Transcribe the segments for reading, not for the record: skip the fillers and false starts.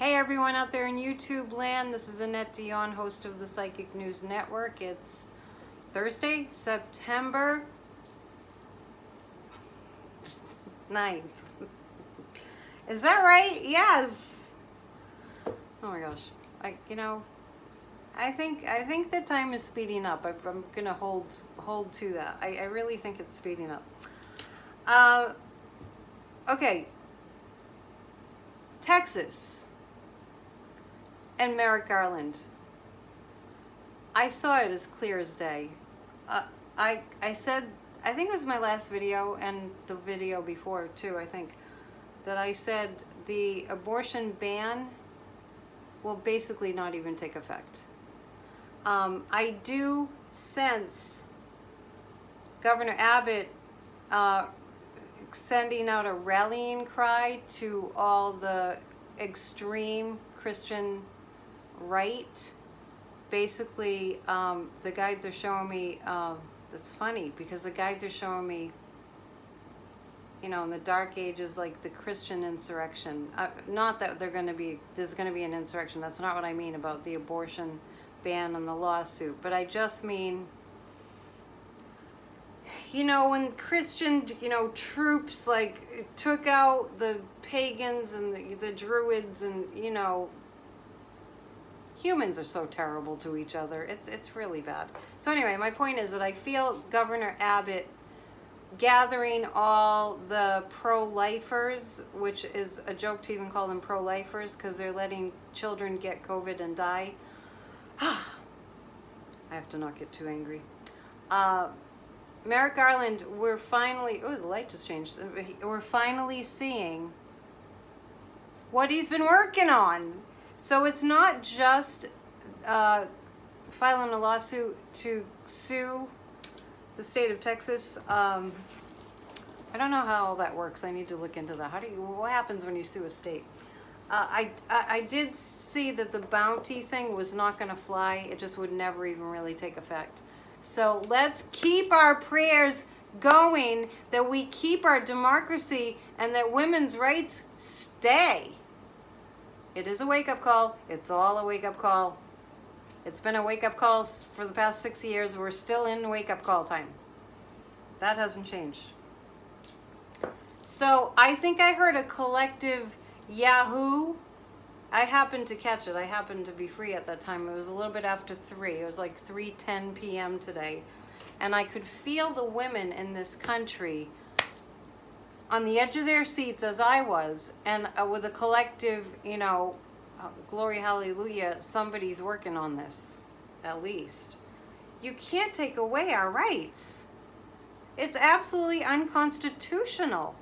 Hey everyone out there in YouTube land, this is Annette Dion, host of the Psychic News Network. It's Thursday, September 9th. Is that right? Yes. Oh my gosh. I think the time is speeding up. I'm gonna hold to that. I really think it's speeding up. Okay. Texas and Merrick Garland. I saw it as clear as day. I said, I think it was my last video and the video before too, I think, that I said the abortion ban will basically not even take effect. I do sense Governor Abbott sending out a rallying cry to all the extreme Christian right. Basically, the guides are showing me, that's funny because the guides are showing me, in the dark ages, like the Christian insurrection. Not that there's going to be an insurrection. That's not what I mean about the abortion ban and the lawsuit. But I just mean, when Christian, troops like took out the pagans and the druids and, humans are so terrible to each other. It's really bad. So anyway, my point is that I feel Governor Abbott gathering all the pro-lifers, which is a joke to even call them pro-lifers because they're letting children get COVID and die. I have to not get too angry. Merrick Garland, we're finally, the light just changed. We're finally seeing what he's been working on. So it's not just filing a lawsuit to sue the state of Texas. I don't know how all that works. I need to look into that. What happens when you sue a state? I did see that the bounty thing was not going to fly. It just would never even really take effect. So let's keep our prayers going that we keep our democracy and that women's rights stay. It is a wake-up call. It's all a wake-up call. It's been a wake-up call for the past 6 years. We're still in wake-up call time. That hasn't changed. So I think I heard a collective Yahoo. I happened to catch it. I happened to be free at that time. It was a little bit after 3. It was like 3:10 p.m. today. And I could feel the women in this country on the edge of their seats as I was, and with a collective, glory, hallelujah, somebody's working on this, at least. You can't take away our rights. It's absolutely unconstitutional.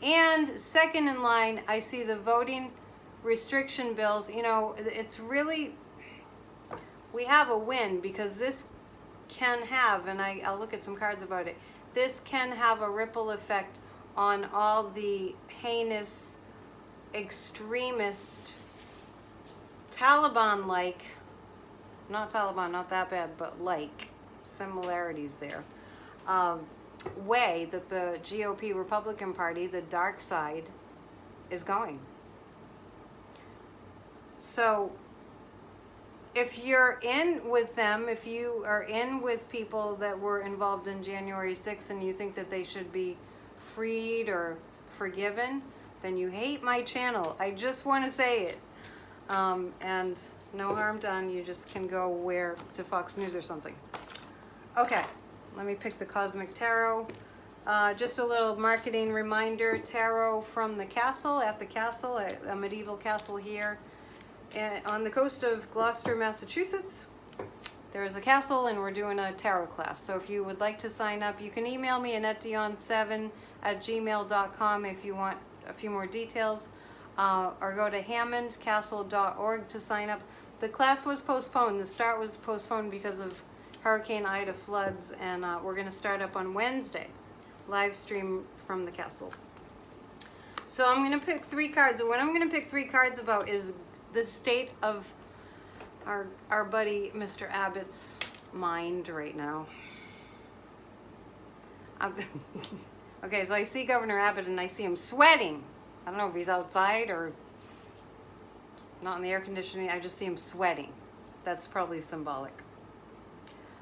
And second in line, I see the voting restriction bills. It's really, we have a win because this can have, and I'll look at some cards about it, this can have a ripple effect on all the heinous, extremist, Taliban-like, not Taliban, not that bad, but like, similarities there, way that the GOP Republican Party, the dark side, is going. So if you're in with them, if you are in with people that were involved in January 6th and you think that they should be freed or forgiven, then you hate my channel. I just want to say it. And no harm done. You just can go to Fox News or something. Okay, let me pick the Cosmic Tarot. Just a little marketing reminder. Tarot from the castle, at the castle, a medieval castle here on the coast of Gloucester, Massachusetts. There is a castle and we're doing a tarot class. So if you would like to sign up, you can email me AnnetteDion7@gmail.com if you want a few more details, or go to hammondcastle.org to sign up. The class was postponed. The start was postponed because of Hurricane Ida floods, and we're going to start up on Wednesday, live stream from the castle. So I'm going to pick 3 cards, and what I'm going to pick 3 cards about is the state of our buddy Mr. Abbott's mind right now. Okay, so I see Governor Abbott and I see him sweating. I don't know if he's outside or Not in the air conditioning. I just see him sweating. That's probably symbolic.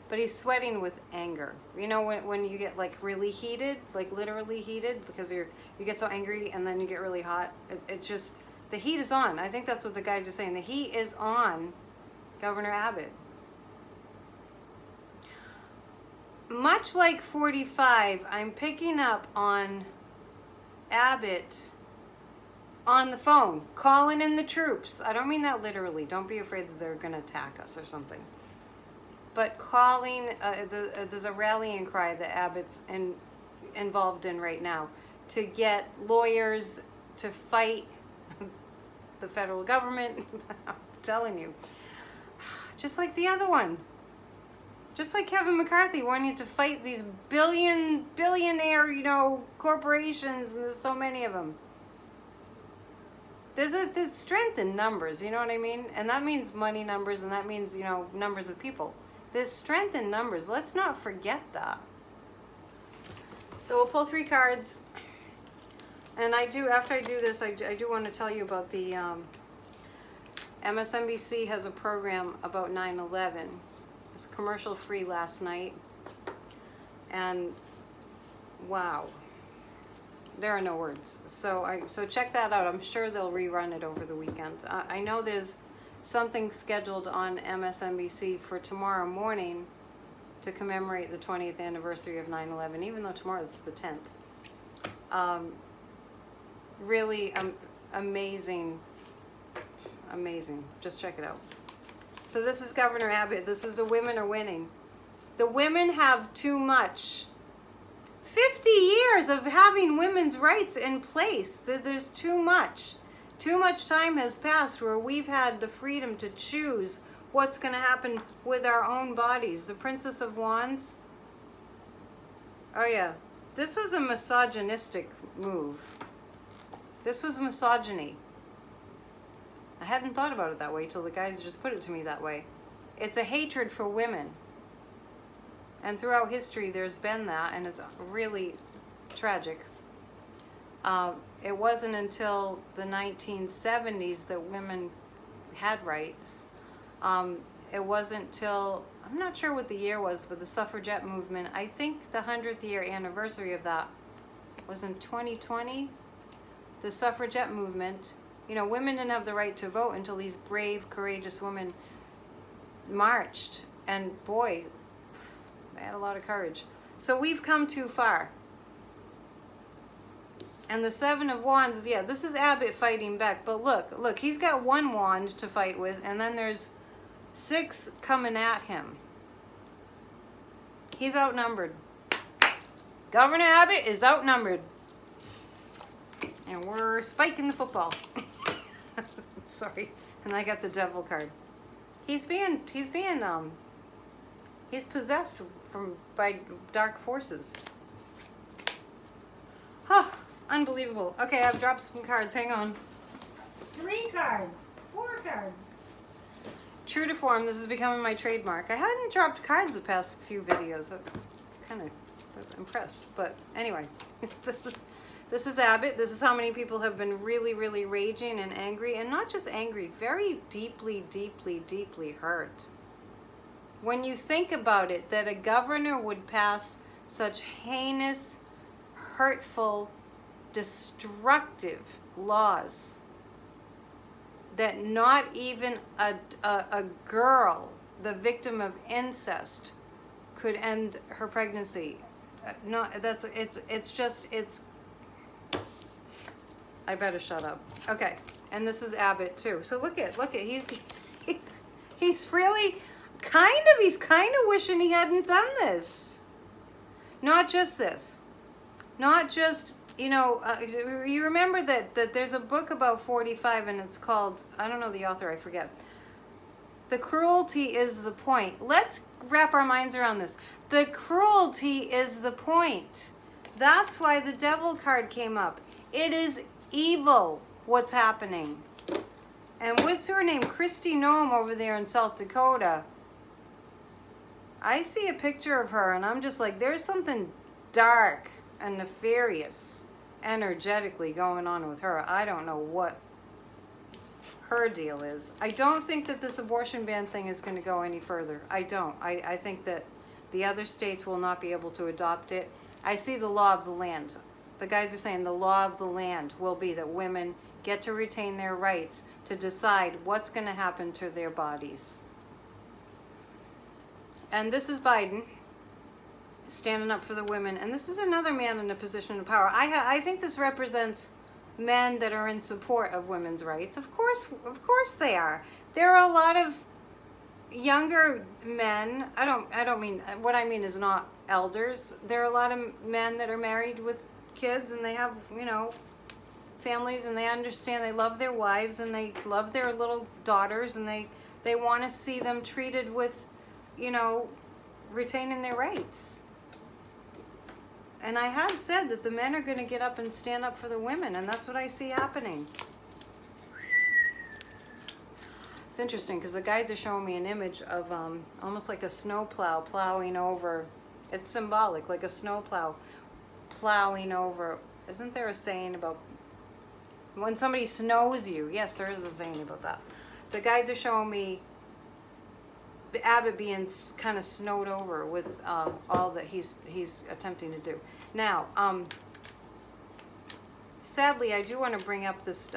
But he's sweating with anger. You know, when you get like really heated, like literally heated, because you get so angry and then you get really hot. It's just, the heat is on. I think that's what the guy's just saying. The heat is on Governor Abbott. Much like 45, I'm picking up on Abbott on the phone, calling in the troops. I don't mean that literally. Don't be afraid that they're going to attack us or something. But calling, there's a rallying cry that Abbott's involved in right now to get lawyers to fight the federal government. I'm telling you. Just like the other one. Just like Kevin McCarthy wanting to fight these billionaire, you know, corporations, and there's so many of them. There's strength in numbers, you know what I mean? And that means money numbers, and that means, you know, numbers of people. There's strength in numbers. Let's not forget that. So we'll pull 3 cards. And after I do this, I do want to tell you about the MSNBC has a program about 9/11. It's commercial free last night. And wow. There are no words. So check that out. I'm sure they'll rerun it over the weekend. I know there's something scheduled on MSNBC for tomorrow morning to commemorate the 20th anniversary of 9/11, even though tomorrow is the 10th. Really amazing. Just check it out. So this is Governor Abbott. This is the women are winning. The women have too much. 50 years of having women's rights in place. There's too much. Too much time has passed where we've had the freedom to choose what's going to happen with our own bodies. The Princess of Wands. Oh yeah. This was a misogynistic move. This was misogyny. I hadn't thought about it that way till the guys just put it to me that way. It's a hatred for women. And throughout history there's been that, and it's really tragic. It wasn't until the 1970s that women had rights. It wasn't till, I'm not sure what the year was, but the suffragette movement, I think the 100th year anniversary of that was in 2020. The suffragette movement, you know, women didn't have the right to vote until these brave, courageous women marched. And boy, they had a lot of courage. So we've come too far. And the 7 of Wands, yeah, this is Abbott fighting back. But look, he's got 1 wand to fight with, and then there's 6 coming at him. He's outnumbered. Governor Abbott is outnumbered. And we're spiking the football. Sorry. And I got the devil card. He's possessed by dark forces. Huh. Unbelievable. Okay, I've dropped some cards. Hang on. 3 cards. 4 cards. True to form, this is becoming my trademark. I hadn't dropped cards the past few videos. I'm kind of impressed. But anyway, this is Abbott. This is how many people have been really, really raging and angry. And not just angry, very deeply, deeply, deeply hurt. When you think about it, that a governor would pass such heinous, hurtful, destructive laws that not even a girl, the victim of incest, could end her pregnancy. It's I better shut up. Okay, and this is Abbott too. So look at he's really he's kind of wishing he hadn't done this. Not just this. Not just, you know, you remember that there's a book about 45 and it's called, I don't know the author, I forget. The cruelty is the point. Let's wrap our minds around this. The cruelty is the point. That's why the devil card came up. It is evil what's happening. And what's her name? Kristi Noem over there in South Dakota. I see a picture of her and I'm just like, there's something dark and nefarious energetically going on with her. I don't know what. her deal is. I don't think that this abortion ban thing is going to go any further. I don't. I think that the other states will not be able to adopt it. I see the law of the land. The guys are saying the law of the land will be that women get to retain their rights to decide what's going to happen to their bodies. And this is Biden standing up for the women. And this is another man in a position of power. I think this represents men that are in support of women's rights. Of course they are. There are a lot of younger men. I don't mean, what I mean is not elders. There are a lot of men that are married with kids, and they have, families, and they understand, they love their wives, and they love their little daughters, and they want to see them treated with, retaining their rights. And I had said that the men are going to get up and stand up for the women, and that's what I see happening. It's interesting because the guides are showing me an image of almost like a snowplow plowing over. It's symbolic, like a snowplow plowing over. Isn't there a saying about when somebody snows you? Yes, there is a saying about that. The guides are showing me Abbott being kind of snowed over with all that he's attempting to do. Now, sadly, I do want to bring up this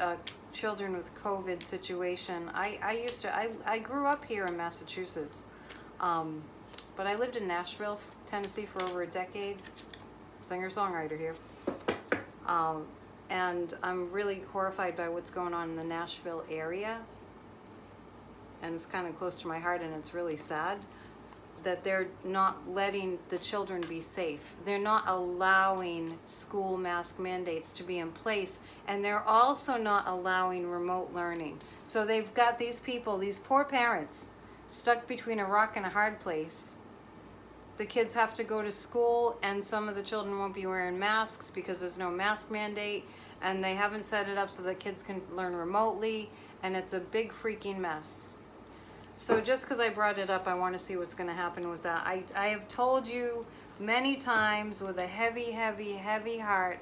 children with COVID situation. I grew up here in Massachusetts, but I lived in Nashville, Tennessee for over a decade. Singer-songwriter here. And I'm really horrified by what's going on in the Nashville area. And it's kind of close to my heart, and it's really sad that they're not letting the children be safe. They're not allowing school mask mandates to be in place, and they're also not allowing remote learning. So they've got these people, these poor parents, stuck between a rock and a hard place. The kids have to go to school, and some of the children won't be wearing masks because there's no mask mandate, and they haven't set it up so that kids can learn remotely, and it's a big freaking mess. So just because I brought it up, I want to see what's going to happen with that. I have told you many times with a heavy, heavy, heavy heart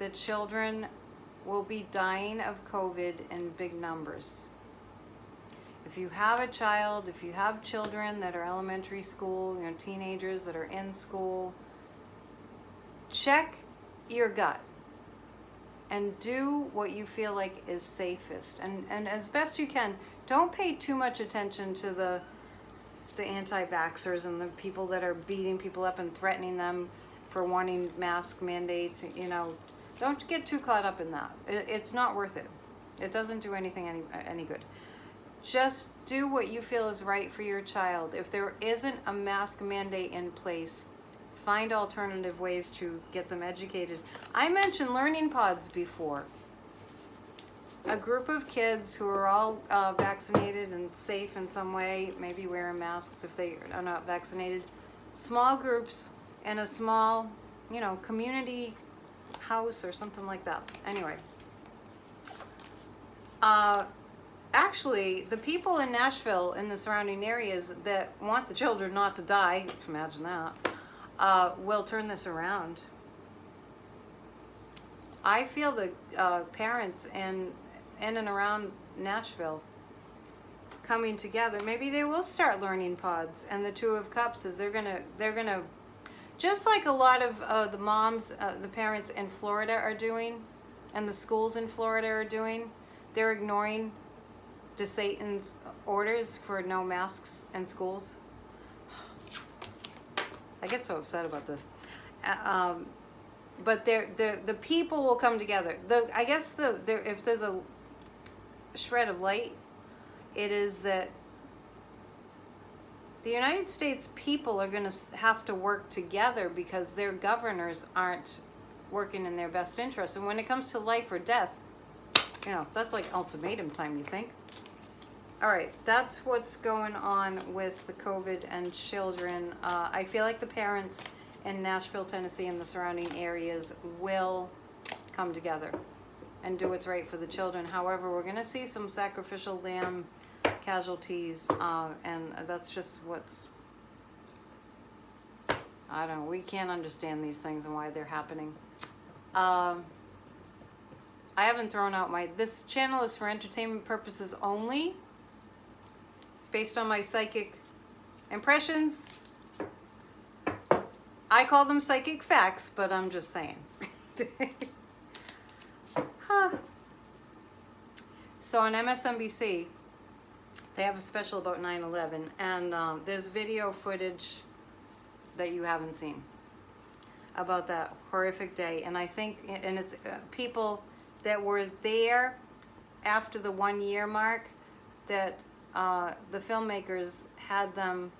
that children will be dying of COVID in big numbers. If you have a child, if you have children that are elementary school, teenagers that are in school, check your gut and do what you feel like is safest. And as best you can, don't pay too much attention to the anti-vaxxers and the people that are beating people up and threatening them for wanting mask mandates. Don't get too caught up in that. It's not worth it. It doesn't do anything any good. Just do what you feel is right for your child. If there isn't a mask mandate in place, find alternative ways to get them educated. I mentioned learning pods before. A group of kids who are all vaccinated and safe in some way, maybe wearing masks if they are not vaccinated. Small groups in a small, community house or something like that. Anyway. Actually, the people in Nashville and the surrounding areas that want the children not to die, imagine that, will turn this around. I feel that parents in and around Nashville coming together, maybe they will start learning pods. And the Two of Cups is they're gonna, just like a lot of the moms, the parents in Florida are doing, and the schools in Florida are doing. They're ignoring Satan's orders for no masks in schools. I get so upset about this. But the people will come together. I guess if there's a shred of light, it is that the United States people are going to have to work together because their governors aren't working in their best interest. And when it comes to life or death, that's like ultimatum time, you think? All right, that's what's going on with the COVID and children. I feel like the parents in Nashville, Tennessee, and the surrounding areas will come together and do what's right for the children. However, we're going to see some sacrificial lamb casualties, and that's just I don't know, we can't understand these things and why they're happening. I haven't thrown out this channel is for entertainment purposes only, based on my psychic impressions. I call them psychic facts, but I'm just saying. Huh. So on MSNBC, they have a special about 9/11, and there's video footage that you haven't seen about that horrific day. And I think, and it's people that were there after the 1 year mark, that the filmmakers had them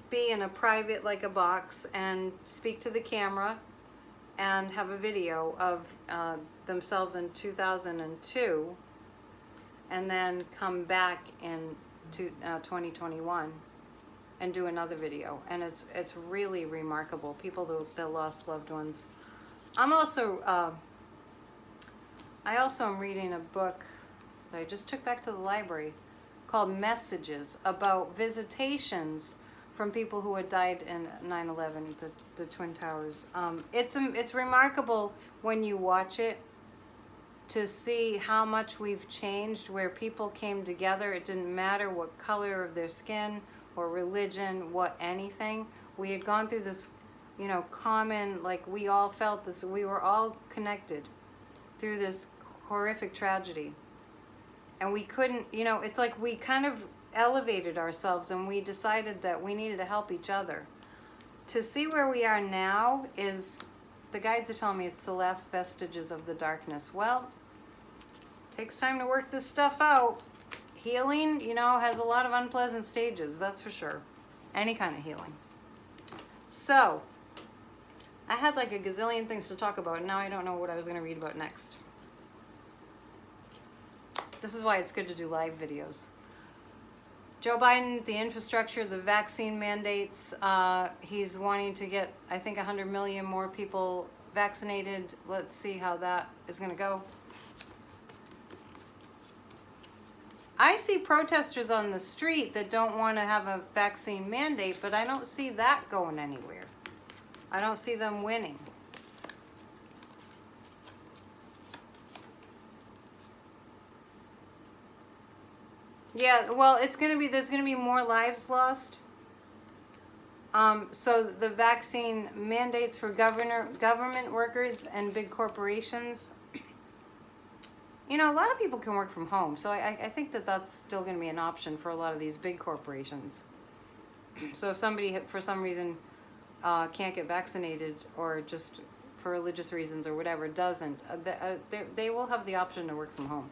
be in a private, like a box, and speak to the camera and have a video of themselves in 2002, and then come back in 2021 and do another video. And it's really remarkable. People that lost loved ones. I also am reading a book that I just took back to the library called Messages, about visitations from people who had died in 9/11, the Twin Towers. It's remarkable when you watch it to see how much we've changed, where people came together. It didn't matter what color of their skin or religion, what anything. We had gone through this, common, like we all felt this, we were all connected through this horrific tragedy. And we couldn't, it's like we kind of elevated ourselves, and we decided that we needed to help each other. To see where we are now is, the guides are telling me it's the last vestiges of the darkness. Well, it takes time to work this stuff out. Healing, has a lot of unpleasant stages, that's for sure. Any kind of healing. So, I had like a gazillion things to talk about, and now I don't know what I was going to read about next. This is why it's good to do live videos. Joe Biden, the infrastructure, the vaccine mandates, he's wanting to get, I think, 100 million more people vaccinated. Let's see how that is going to go. I see protesters on the street that don't want to have a vaccine mandate, but I don't see that going anywhere. I don't see them winning. Yeah, well, there's going to be more lives lost. So the vaccine mandates for government workers and big corporations. A lot of people can work from home, so I think that that's still going to be an option for a lot of these big corporations. So if somebody, for some reason, can't get vaccinated, or just for religious reasons or whatever, doesn't, they will have the option to work from home.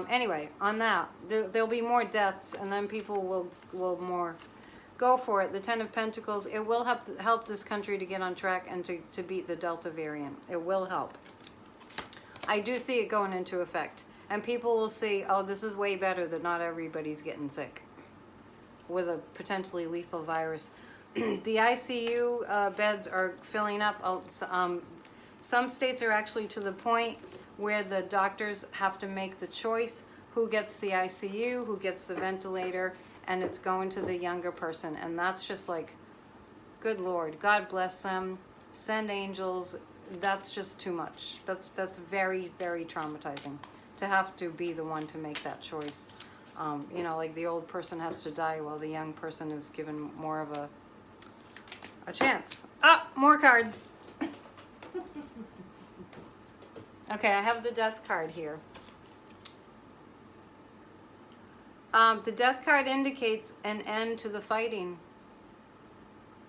Anyway, on that, there'll be more deaths, and then people will more go for it. The Ten of Pentacles, it will help this country to get on track and to beat the Delta variant. It will help. I do see it going into effect. And people will see, oh, this is way better, that not everybody's getting sick with a potentially lethal virus. The ICU beds are filling up. Some states are actually to the point where the doctors have to make the choice who gets the ICU, who gets the ventilator, and it's going to the younger person. And that's just like, good Lord, God bless them, send angels. That's just too much. That's very, very traumatizing to have to be the one to make that choice. Like the old person has to die while the young person is given more of a chance. Ah, more cards. Okay, I have the death card here. The death card indicates an end to the fighting.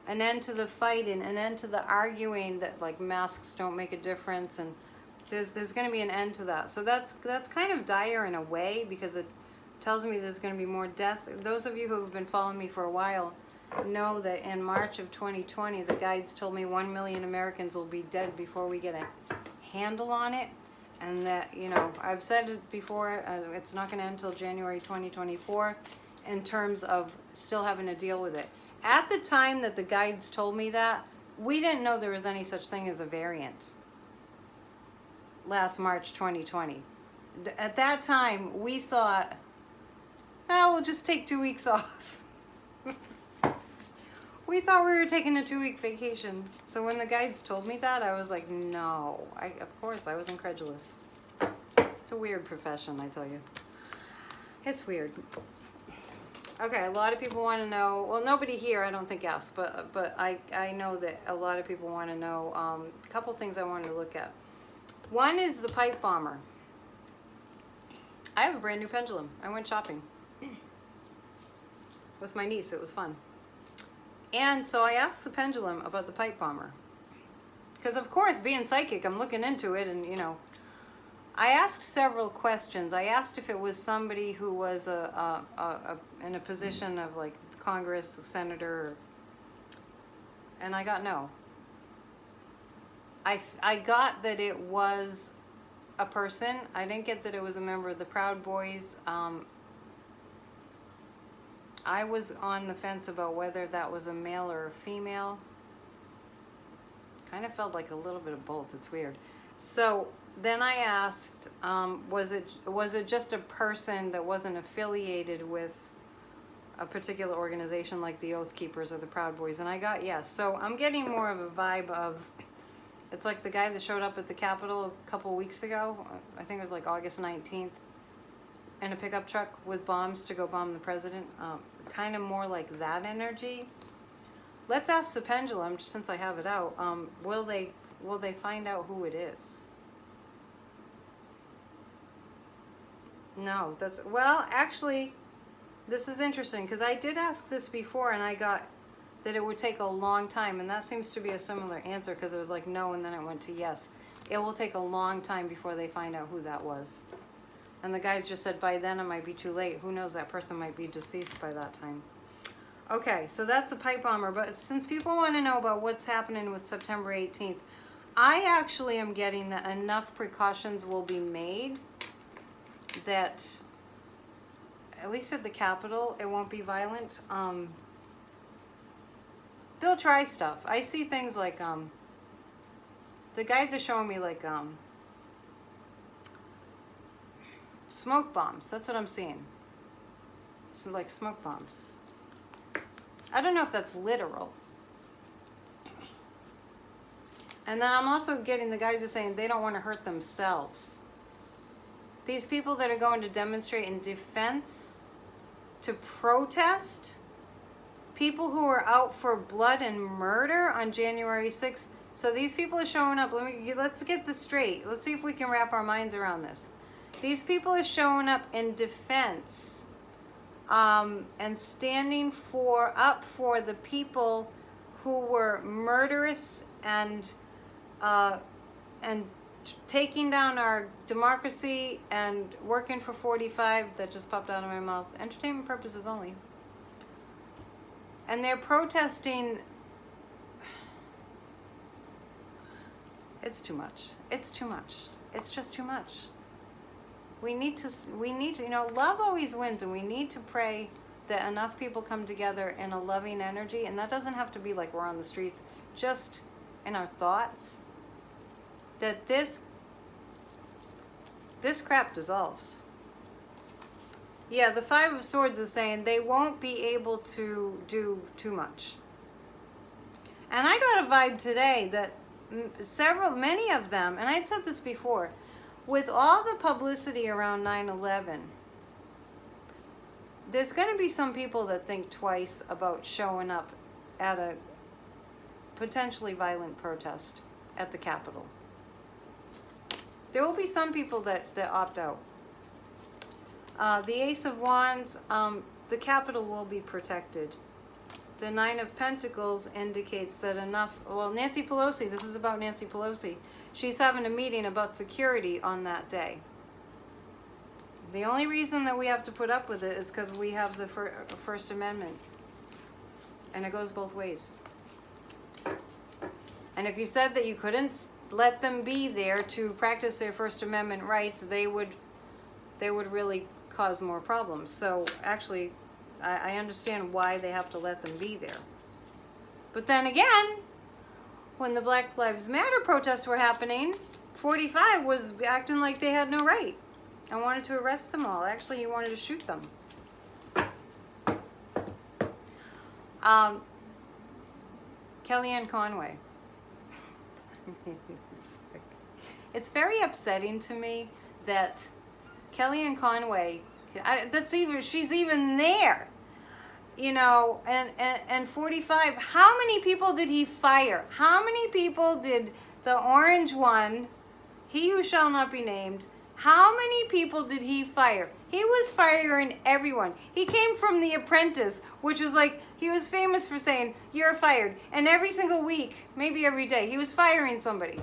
An end to the fighting, an end to the arguing that like masks don't make a difference, and there's going to be an end to that. So that's kind of dire in a way, because it tells me there's going to be more death. Those of you who have been following me for a while know that in March of 2020, the guides told me 1 million Americans will be dead before we get a handle on it. And that, I've said it before, it's not going to end until January 2024 in terms of still having to deal with it. At the time that the guides told me that, we didn't know there was any such thing as a variant. Last March 2020. At that time, we thought, oh, we'll just take 2 weeks off. We thought we were taking a 2-week vacation. So when the guides told me that, I was like, no. Of course, I was incredulous. It's a weird profession, I tell you. It's weird. Okay, a lot of people want to know, well, nobody here I don't think asked, but I know that a lot of people want to know a couple things I wanted to look at. One is the pipe bomber. I have a brand new pendulum. I went shopping with my niece. It was fun. And so I asked the pendulum about the pipe bomber. Because of course, being psychic, I'm looking into it, and you know, I asked several questions. I asked if it was somebody who was in a position of like Congress, senator, and I got no. I got that it was a person. I didn't get that it was a member of the Proud Boys. I was on the fence about whether that was a male or a female. Kind of felt like a little bit of both. It's weird. So then I asked, was it just a person that wasn't affiliated with a particular organization like the Oath Keepers or the Proud Boys? And I got yes. So I'm getting more of a vibe of, it's like the guy that showed up at the Capitol a couple weeks ago. I think it was like August 19th, in a pickup truck with bombs to go bomb the president. Kind of more like that energy. Let's ask the pendulum, just since I have it out. Will they find out who it is? No, that's, well, actually, this is interesting because I did ask this before and I got that it would take a long time, and that seems to be a similar answer because it was like no and then it went to yes. It will take a long time before they find out who that was. And the guys just said by then it might be too late. Who knows, that person might be deceased by that time. Okay, so that's a pipe bomber, but since people want to know about what's happening with September 18th, I actually am getting that enough precautions will be made that, at least at the Capitol, it won't be violent. They'll try stuff. I see things like, the guides are showing me like, smoke bombs. That's what I'm seeing. So like smoke bombs. I don't know if that's literal. And then I'm also getting the guys are saying they don't want to hurt themselves. These people that are going to demonstrate in defense, to protest, people who are out for blood and murder on January 6th. So these people are showing up. Let's get this straight. Let's see if we can wrap our minds around this. These people are showing up in defense and standing up for the people who were murderous and taking down our democracy and working for 45. That just popped out of my mouth. Entertainment purposes only. And they're protesting. It's too much. It's too much. It's just too much. We need to, you know, love always wins, and we need to pray that enough people come together in a loving energy, and that doesn't have to be like we're on the streets, just in our thoughts, that this crap dissolves. Yeah, the Five of Swords is saying they won't be able to do too much. And I got a vibe today that many of them, and I'd said this before, with all the publicity around 9/11, there's going to be some people that think twice about showing up at a potentially violent protest at the Capitol. There will be some people that opt out. The Ace of Wands, the Capitol will be protected. The Nine of Pentacles indicates that Nancy Pelosi, this is about Nancy Pelosi. She's having a meeting about security on that day. The only reason that we have to put up with it is because we have the First Amendment. And it goes both ways. And if you said that you couldn't let them be there to practice their First Amendment rights, they would really cause more problems. So actually, I understand why they have to let them be there. But then again, when the Black Lives Matter protests were happening, 45 was acting like they had no right and wanted to arrest them all. Actually, he wanted to shoot them. Kellyanne Conway. It's very upsetting to me that Kellyanne Conway, she's even there. You know, and 45, how many people did he fire? How many people did the orange one, he who shall not be named, how many people did he fire? He was firing everyone. He came from The Apprentice, which was like, he was famous for saying, you're fired. And every single week, maybe every day, he was firing somebody.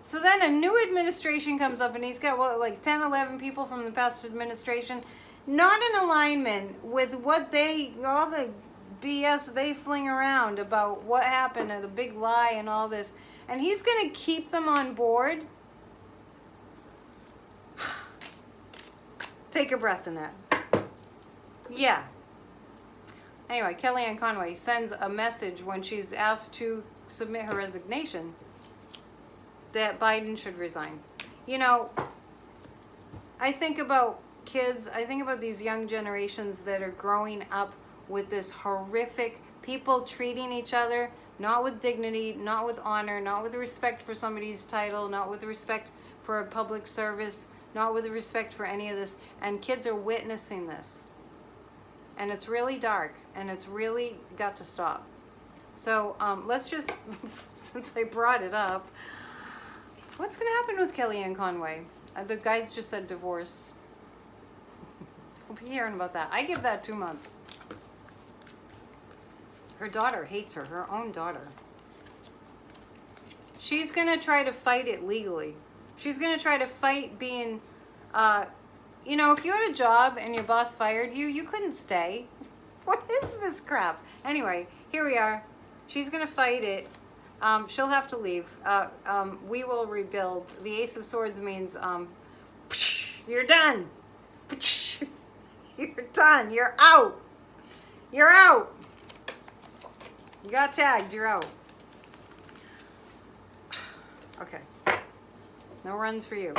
So then a new administration comes up and he's got, what, like 10, 11 people from the past administration, not in alignment with what all the BS they fling around about what happened and the big lie and all this. And he's going to keep them on board. Take a breath in that. Yeah. Anyway, Kellyanne Conway sends a message when she's asked to submit her resignation that Biden should resign. You know, I think about kids, I think about these young generations that are growing up with this horrific people treating each other, not with dignity, not with honor, not with respect for somebody's title, not with respect for a public service, not with respect for any of this. And kids are witnessing this. And it's really dark, and it's really got to stop. So let's just, since I brought it up, what's going to happen with Kellyanne Conway? The guides just said divorce. We'll be hearing about that. I give that 2 months. Her daughter hates her, her own daughter. She's going to try to fight it legally. She's going to try to fight being, you know, if you had a job and your boss fired you, you couldn't stay. What is this crap? Anyway, here we are. She's going to fight it. She'll have to leave. We will rebuild. The Ace of Swords means you're done. You're done. You're out. You're out. You got tagged. You're out. Okay. No runs for you.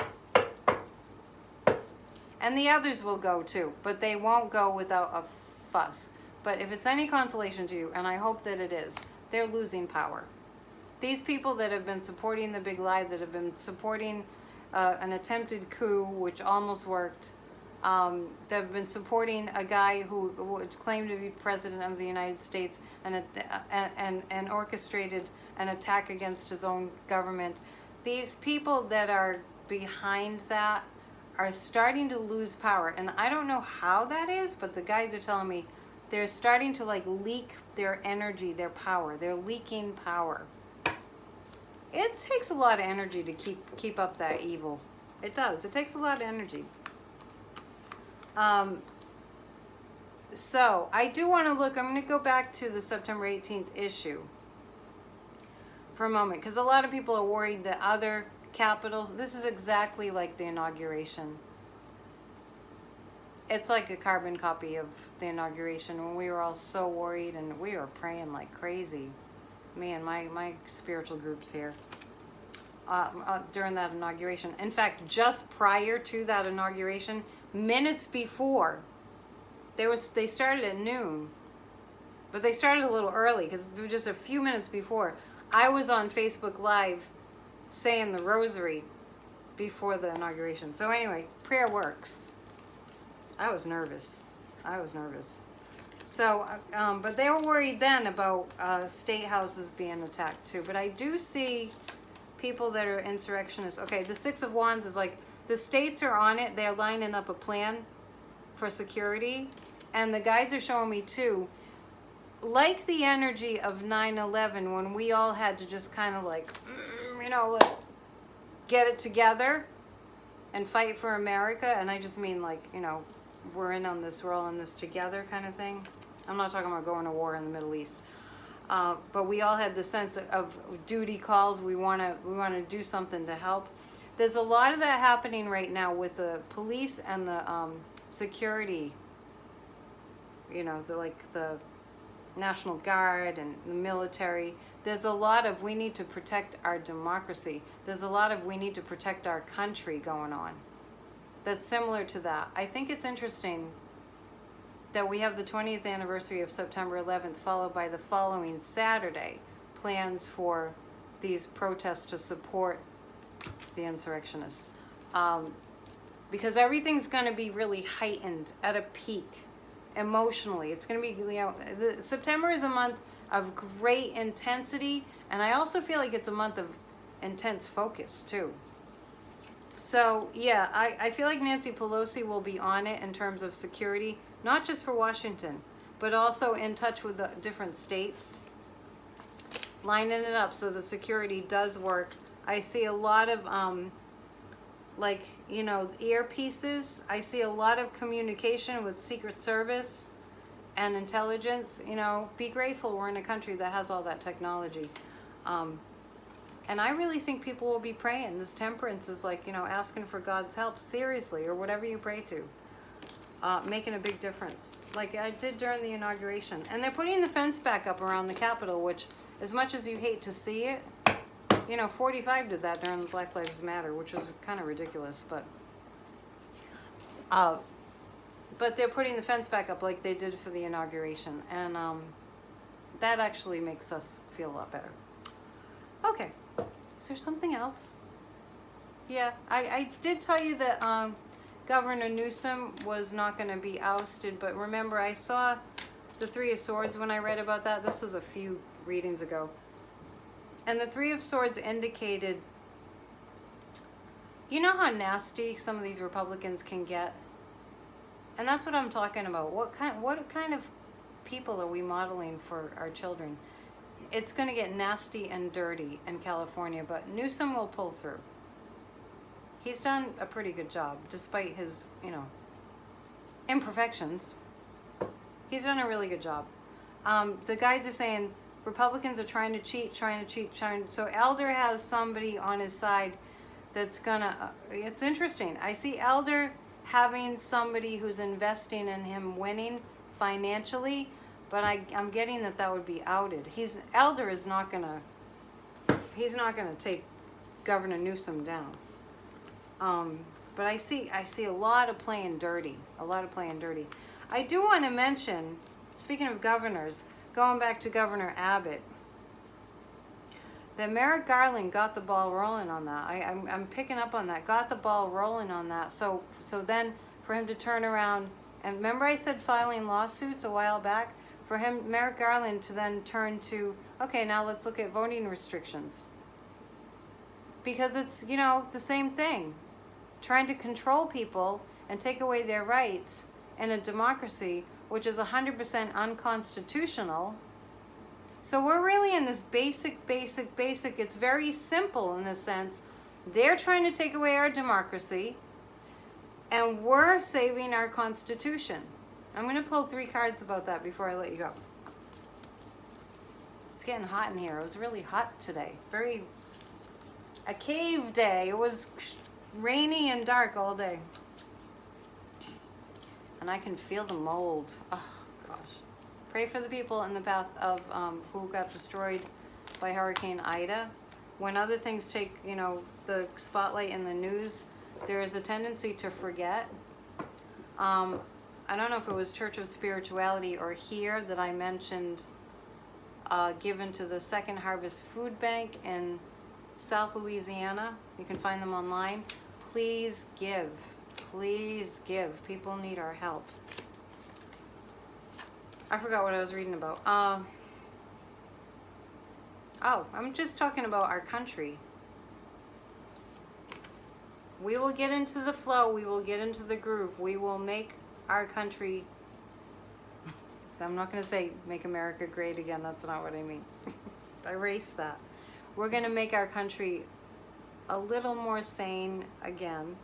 And the others will go too, but they won't go without a fuss. But if it's any consolation to you, and I hope that it is, they're losing power. These people that have been supporting the big lie, that have been supporting an attempted coup, which almost worked, that have been supporting a guy who would claim to be president of the United States and orchestrated an attack against his own government. These people that are behind that are starting to lose power. And I don't know how that is, but the guides are telling me they're starting to like leak their energy, their power. They're leaking power. It takes a lot of energy to keep up that evil. It does. It takes a lot of energy. So I do want to look, I'm going to go back to the September 18th issue for a moment, because a lot of people are worried that other capitals, this is exactly like the inauguration. It's like a carbon copy of the inauguration when we were all so worried and we were praying like crazy. Me and my spiritual groups here during that inauguration. In fact, just prior to that inauguration, minutes before, they started at noon, but they started a little early because just a few minutes before, I was on Facebook Live saying the rosary before the inauguration. So anyway, prayer works. I was nervous. So, but they were worried then about state houses being attacked too. But I do see people that are insurrectionists. Okay, the Six of Wands is like, the states are on it. They're lining up a plan for security. And the guides are showing me too, like the energy of 9/11 when we all had to just kind of like, you know, like, get it together and fight for America. And I just mean like, you know, we're in on this, we're all in this together kind of thing. I'm not talking about going to war in the Middle East. But we all had the sense of duty calls. We want to do something to help. There's a lot of that happening right now with the police and the security, you know, the National Guard and the military. There's a lot of we need to protect our democracy. There's a lot of we need to protect our country going on. That's similar to that. I think it's interesting that we have the 20th anniversary of September 11th, followed by the following Saturday, plans for these protests to support the insurrectionists. because everything's going to be really heightened at a peak emotionally. It's going to be, September is a month of great intensity, and I also feel like it's a month of intense focus too. So yeah, I feel like Nancy Pelosi will be on it in terms of security, not just for Washington, but also in touch with the different states, lining it up so the security does work. I see a lot of earpieces. I see a lot of communication with Secret Service and intelligence. Be grateful we're in a country that has all that technology. And I really think people will be praying. This temperance is like, asking for God's help, seriously, or whatever you pray to. Making a big difference, like I did during the inauguration. And they're putting the fence back up around the Capitol, which, as much as you hate to see it, 45 did that during Black Lives Matter, which was kind of ridiculous, but they're putting the fence back up like they did for the inauguration, and that actually makes us feel a lot better. Okay, is there something else? Yeah, I did tell you that Governor Newsom was not going to be ousted, but remember, I saw the Three of Swords when I read about that. This was a few readings ago. And the Three of Swords indicated, how nasty some of these Republicans can get? And that's what I'm talking about. What kind of people are we modeling for our children? It's going to get nasty and dirty in California, but Newsom will pull through. He's done a pretty good job, despite his, imperfections. He's done a really good job. The guides are saying Republicans are trying to cheat. So Elder has somebody on his side that's gonna, it's interesting. I see Elder having somebody who's investing in him winning financially, but I'm getting that would be outed. Elder is not gonna, he's not gonna take Governor Newsom down. But I see a lot of playing dirty. I do want to mention, speaking of governors, going back to Governor Abbott, that Merrick Garland got the ball rolling on that. I'm picking up on that. Got the ball rolling on that. So then for him to turn around, and remember I said filing lawsuits a while back? For him, Merrick Garland, to then turn to, okay, now let's look at voting restrictions. Because it's, the same thing. Trying to control people and take away their rights in a democracy, which is 100% unconstitutional. So we're really in this basic, it's very simple in the sense, they're trying to take away our democracy, and we're saving our Constitution. I'm going to pull 3 cards about that before I let you go. It's getting hot in here. It was really hot today. A cave day. It was rainy and dark all day. And I can feel the mold. Oh, gosh. Pray for the people in the path of who got destroyed by Hurricane Ida. When other things take, the spotlight in the news, there is a tendency to forget. I don't know if it was Church of Spirituality or here that I mentioned given to the Second Harvest Food Bank in South Louisiana. You can find them online. Please give. Please give. People need our help. I forgot what I was reading about. I'm just talking about our country. We will get into the flow. We will get into the groove. We will make our country... So I'm not going to say make America great again. That's not what I mean. I erased that. We're going to make our country a little more sane again.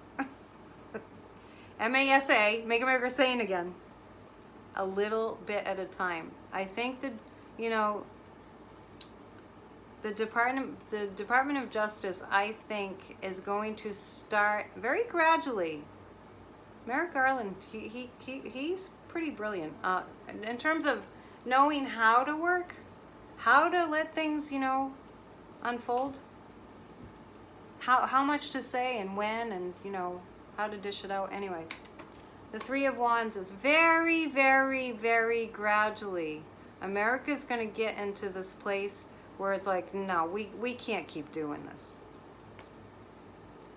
MASA, make America sane again. A little bit at a time. I think that, the Department of Justice, I think, is going to start very gradually. Merrick Garland, he's pretty brilliant in terms of knowing how to work, how to let things, unfold, how much to say and when, and how to dish it out. Anyway, the Three of Wands is very, very, very gradually. America's going to get into this place where it's like, no, we can't keep doing this.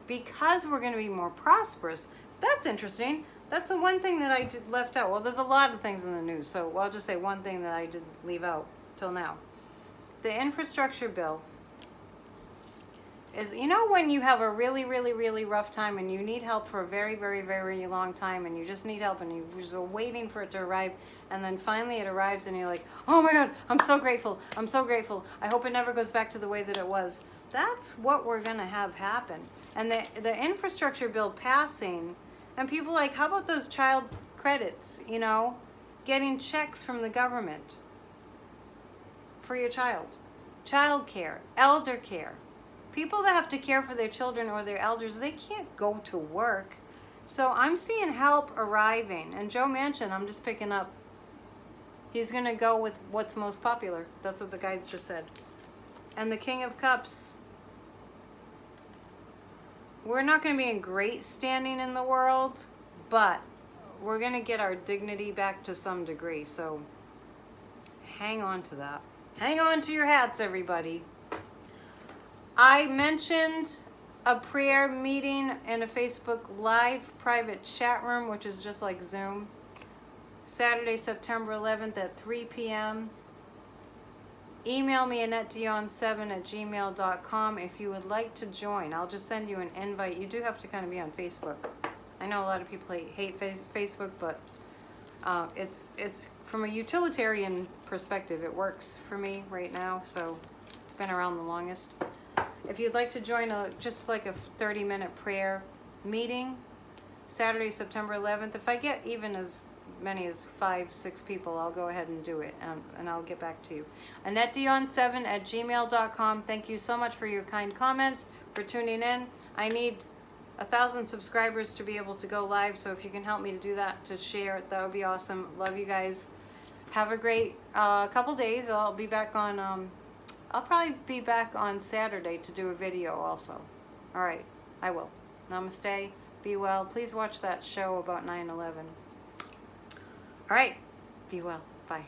Because we're going to be more prosperous, That's interesting. That's the one thing that I did left out. Well, there's a lot of things in the news, so I'll just say one thing that I did leave out till now. The infrastructure bill is, you know, when you have a really, really, really rough time and you need help for a very, very, very long time, and you just need help and you're just waiting for it to arrive, and then finally it arrives and you're like, oh my God, I'm so grateful. I'm so grateful. I hope it never goes back to the way that it was. That's what we're going to have happen. And the infrastructure bill passing, and people like, how about those child credits, you know, getting checks from the government for your child. Child care, elder care. People that have to care for their children or their elders, they can't go to work. So I'm seeing help arriving. And Joe Manchin, I'm just picking up, he's going to go with what's most popular. That's what the guides just said. And the King of Cups, we're not going to be in great standing in the world, but we're going to get our dignity back to some degree. So hang on to that. Hang on to your hats, everybody. I mentioned a prayer meeting in a Facebook Live private chat room, which is just like Zoom, Saturday, September 11th at 3 p.m. Email me AnnetteDion7@gmail.com if you would like to join. I'll just send you an invite. You do have to kind of be on Facebook. I know a lot of people hate Facebook, but it's from a utilitarian perspective. It works for me right now, so it's been around the longest. If you'd like to join just like a 30-minute prayer meeting, Saturday, September 11th, if I get even as many as 5-6 people, I'll go ahead and do it, and I'll get back to you. AnnetteDion7@gmail.com. Thank you so much for your kind comments, for tuning in. I need 1,000 subscribers to be able to go live, so if you can help me to do that, to share, that would be awesome. Love you guys. Have a great couple days. I'll be back on... I'll probably be back on Saturday to do a video also. All right, I will. Namaste. Be well. Please watch that show about 9/11. All right, be well. Bye.